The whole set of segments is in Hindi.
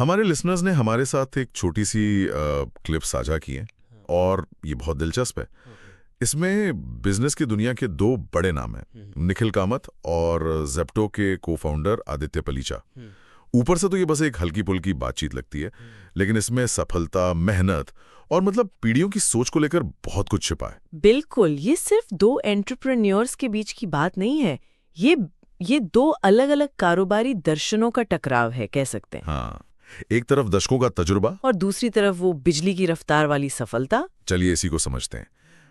हमारे लिसनर्स ने हमारे साथ एक छोटी सी क्लिप साझा की है और ये बहुत दिलचस्प है। इसमें बिजनेस की दुनिया के दो बड़े नाम हैं, निखिल कामत और ज़ेप्टो के को-फाउंडर आदित्य पलीचा। ऊपर से तो ये बस एक हल्की पुल्की बातचीत लगती है, लेकिन इसमें सफलता, मेहनत और मतलब पीढ़ियों की सोच को लेकर बहुत कुछ छिपा है। बिल्कुल, ये सिर्फ दो एंटरप्रेन्योर्स के बीच की बात नहीं है। ये दो अलग-अलग कारोबारी दर्शनों का टकराव है, कह सकते हैं। हाँ, एक तरफ दशकों का तजुर्बा और दूसरी तरफ वो बिजली की रफ्तार वाली सफलता। चलिए इसी को समझते हैं।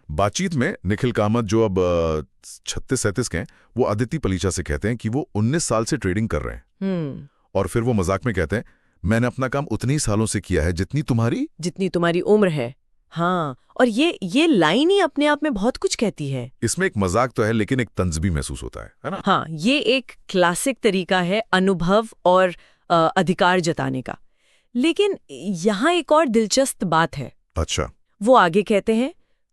बातचीत में निखिल कामत, जो अब 36-37 के हैं, वो आदित्य पलीचा से कहते हैं कि वो 19 साल से ट्रेडिंग कर रहे हैं। और फिर वो मजाक में कहते हैं, मैंने अपना काम उतने ही सालों से किया है जितनी तुम्हारी उम्र है। हाँ, और ये लाइन ही अपने आप में बहुत कुछ कहती है। इसमें एक मजाक तो है, लेकिन एक तंज भी महसूस होता है ना? हाँ, ये एक क्लासिक तरीका है अनुभव और अधिकार जताने का। लेकिन यहाँ एक और दिलचस्प बात है। अच्छा। वो आगे कहते हैं,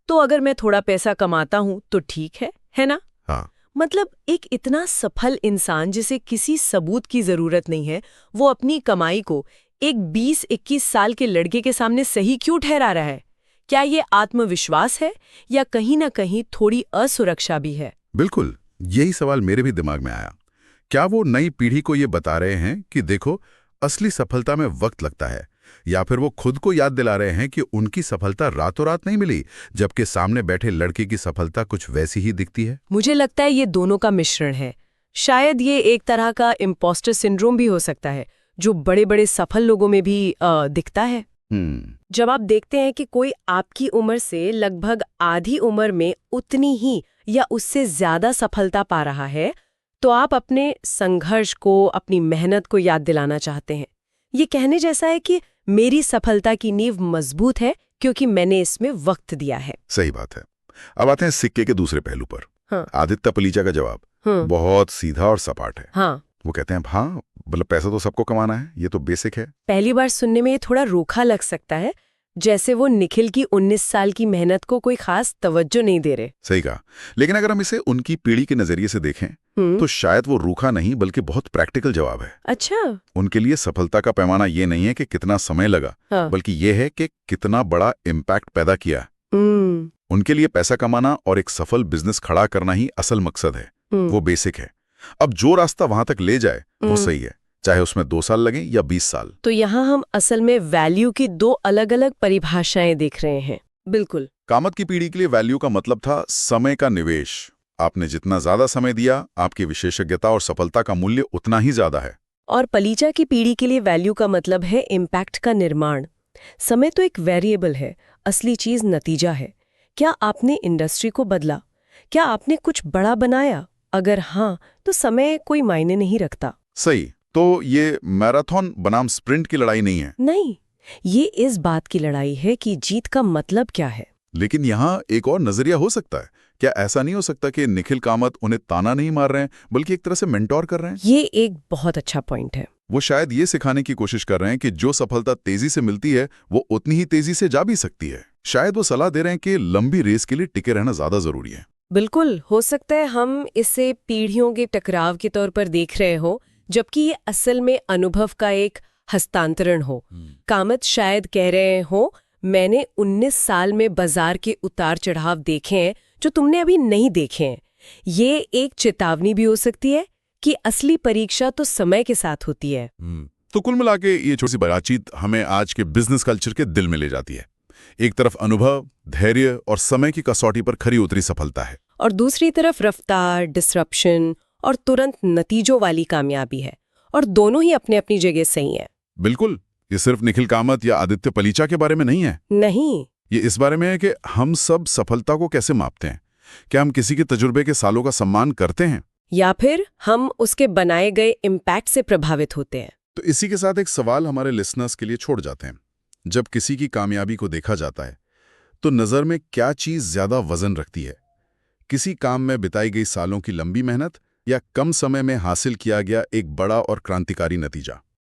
तो अगर मैं थोड़ा पैसा कमाता हूँ तो ठीक है ना? हाँ। मतलब एक इतना सफल इंसान जिसे किसी सबूत की जरूरत नहीं है, वो अपनी कमाई को एक 20-21 साल के लड़के के सामने सही क्यों ठहरा रहा है? क्या ये आत्मविश्वास है या कहीं ना कहीं थोड़ी असुरक्षा भी है? बिल्कुल, यही सवाल मेरे भी दिमाग में आया। क्या वो नई पीढ़ी को ये बता रहे हैं कि देखो, असली सफलता में वक्त लगता है, या फिर वो खुद को याद दिला रहे हैं कि उनकी सफलता रातों रात नहीं मिली, जबकि सामने बैठे लड़के की सफलता कुछ वैसी ही दिखती है? मुझे लगता है ये दोनों का मिश्रण है। शायद ये एक तरह का इम्पोस्टर सिंड्रोम भी हो सकता है, जो बड़े बड़े सफल लोगों में भी दिखता है। जब आप देखते हैं कि कोई आपकी उम्र से लगभग आधी उम्र में उतनी ही या उससे ज्यादा सफलता पा रहा है, तो आप अपने संघर्ष को, अपनी मेहनत को याद दिलाना चाहते हैं। ये कहने जैसा है कि मेरी सफलता की नींव मजबूत है क्योंकि मैंने इसमें वक्त दिया है। सही बात है। अब आते हैं सिक्के के दूसरे पहलू पर। हाँ। आदित्य पलीचा का जवाब बहुत सीधा और सपाट है। हाँ। वो कहते हैं, हाँ मतलब पैसा तो सबको कमाना है, ये तो बेसिक है। पहली बार सुनने में ये थोड़ा रूखा लग सकता है, जैसे वो निखिल की 19 साल की मेहनत को कोई खास तवज्जो नहीं दे रहे। सही कहा, लेकिन अगर हम इसे उनकी पीढ़ी के नजरिए से देखें तो शायद वो रूखा नहीं बल्कि बहुत प्रैक्टिकल जवाब है। अच्छा। उनके लिए सफलता का पैमाना ये नहीं है कि कितना समय लगा, बल्कि ये है कि कितना बड़ा इम्पैक्ट पैदा किया। उनके लिए पैसा कमाना और एक सफल बिजनेस खड़ा करना ही असल मकसद है। वो बेसिक है। अब जो रास्ता वहां तक ले जाए वो सही है, चाहे उसमें 2 साल लगे या 20 साल। तो यहाँ हम असल में वैल्यू की दो अलग अलग परिभाषाएं देख रहे हैं। बिल्कुल। कामत की पीढ़ी के लिए वैल्यू का मतलब था समय का निवेश। आपने जितना ज्यादा समय दिया, आपकी विशेषज्ञता और सफलता का मूल्य उतना ही ज्यादा है। और पलीचा की पीढ़ी के लिए वैल्यू का मतलब है इम्पैक्ट का निर्माण। समय तो एक वेरिएबल है, असली चीज नतीजा है। क्या आपने इंडस्ट्री को बदला? क्या आपने कुछ बड़ा बनाया? अगर हाँ, तो समय कोई मायने नहीं रखता। सही। तो ये मैराथन बनाम स्प्रिंट की लड़ाई नहीं है। नहीं, ये इस बात की लड़ाई है कि जीत का मतलब क्या है। लेकिन यहाँ एक और नजरिया हो सकता है। क्या ऐसा नहीं हो सकता कि निखिल कामत उन्हें ताना नहीं मार रहे हैं, बल्कि एक तरह से मेंटोर कर रहे हैं? ये एक बहुत अच्छा पॉइंट है। वो शायद ये सिखाने की कोशिश कर रहे हैं कि जो सफलता तेजी से मिलती है वो उतनी ही तेजी से जा भी सकती है। शायद वो सलाह दे रहे हैं कि लंबी रेस के लिए टिके रहना ज्यादा जरूरी है। बिल्कुल, हो सकता है हम इसे पीढ़ियों के टकराव के तौर पर देख रहे हो, जबकि ये असल में अनुभव का एक हस्तांतरण हो। कामत शायद कह रहे हो, मैंने 19 साल में बाजार के उतार चढ़ाव देखे हैं जो तुमने अभी नहीं देखे हैं। ये एक चेतावनी भी हो सकती है कि असली परीक्षा तो समय के साथ होती है। तो कुल मिला के ये छोटी सी बातचीत हमें आज के बिजनेस कल्चर के दिल में ले जाती है। एक तरफ अनुभव, धैर्य और समय की कसौटी पर खरी उतरी सफलता है, और दूसरी तरफ रफ्तार, डिसरप्शन और तुरंत नतीजों वाली कामयाबी है। और दोनों ही अपने अपनी जगह सही हैं। बिल्कुल। ये सिर्फ निखिल कामत या आदित्य पलीचा के बारे में नहीं है। नहीं, ये इस बारे में है कि हम सब सफलता को कैसे मापते हैं। क्या हम किसी के तजुर्बे के सालों का सम्मान करते हैं, या फिर हम उसके बनाए गए इम्पैक्ट से प्रभावित होते हैं? तो इसी के साथ एक सवाल हमारे लिसनर्स के लिए छोड़ जाते हैं। जब किसी की कामयाबी को देखा जाता है तो नजर में क्या चीज ज्यादा वजन रखती है? किसी काम में बिताई गई सालों की लंबी मेहनत या कम समय में हासिल किया गया एक बड़ा और क्रांतिकारी नतीजा?